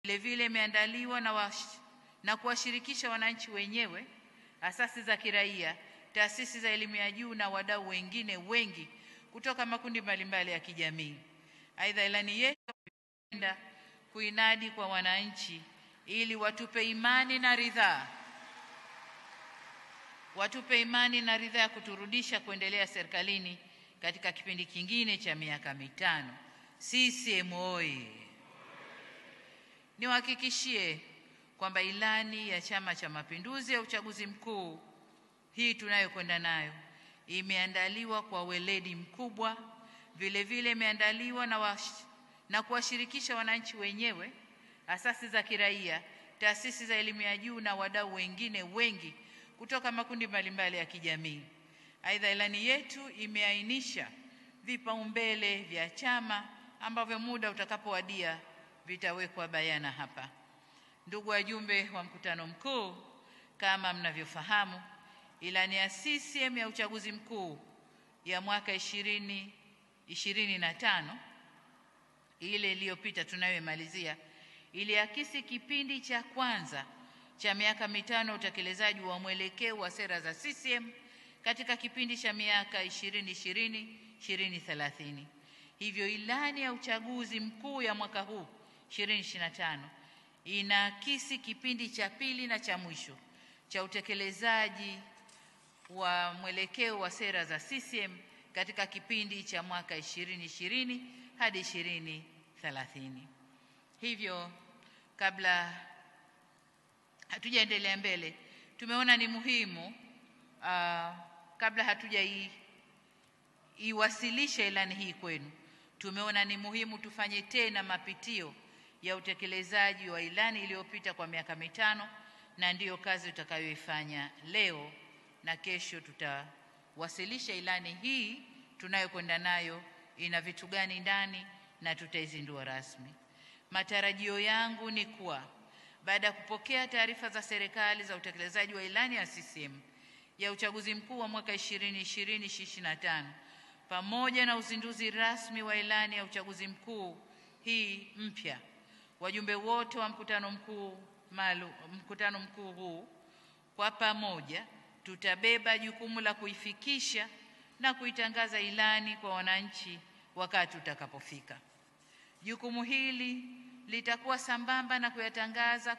Vilevile imeandaliwa na kuwashirikisha wananchi wenyewe, asasi za kiraia, taasisi za elimu ya juu na wadau wengine wengi kutoka makundi mbalimbali ya kijamii. Aidha, ilani yetu inaenda kuinadi kwa wananchi ili watupe imani na ridhaa ya kuturudisha kuendelea serikalini katika kipindi kingine cha miaka mitano. CCM oyee! Niwahakikishie kwamba ilani ya Chama cha Mapinduzi ya uchaguzi mkuu hii tunayokwenda nayo imeandaliwa kwa weledi mkubwa. Vilevile imeandaliwa na kuwashirikisha wananchi wenyewe, asasi za kiraia, taasisi za elimu ya juu na wadau wengine wengi kutoka makundi mbalimbali ya kijamii. Aidha, ilani yetu imeainisha vipaumbele vya chama ambavyo muda utakapowadia vitawekwa bayana hapa. Ndugu wajumbe wa mkutano mkuu, kama mnavyofahamu, ilani ya CCM ya uchaguzi mkuu ya mwaka 2025 ile iliyopita tunayoimalizia iliakisi kipindi cha kwanza cha miaka mitano utekelezaji wa mwelekeo wa sera za CCM katika kipindi cha miaka 2020-2030. Hivyo ilani ya uchaguzi mkuu ya mwaka huu 2025 inaakisi kipindi cha pili na cha mwisho cha utekelezaji wa mwelekeo wa sera za CCM katika kipindi cha mwaka 2020 hadi 2030. Hivyo, kabla hatujaendelea mbele, tumeona ni muhimu kabla hatujaiwasilisha ilani hii kwenu, tumeona ni muhimu tufanye tena mapitio ya utekelezaji wa ilani iliyopita kwa miaka mitano, na ndiyo kazi tutakayoifanya leo, na kesho tutawasilisha ilani hii tunayokwenda nayo ina vitu gani ndani na tutaizindua rasmi. Matarajio yangu ni kuwa baada ya kupokea taarifa za serikali za utekelezaji wa ilani ya CCM ya uchaguzi mkuu wa mwaka 2020-2025 pamoja na uzinduzi rasmi wa ilani ya uchaguzi mkuu hii mpya, wajumbe wote wa mkutano mkuu huu kwa pamoja tutabeba jukumu la kuifikisha na kuitangaza ilani kwa wananchi wakati utakapofika. Jukumu hili litakuwa sambamba na kuyatangaza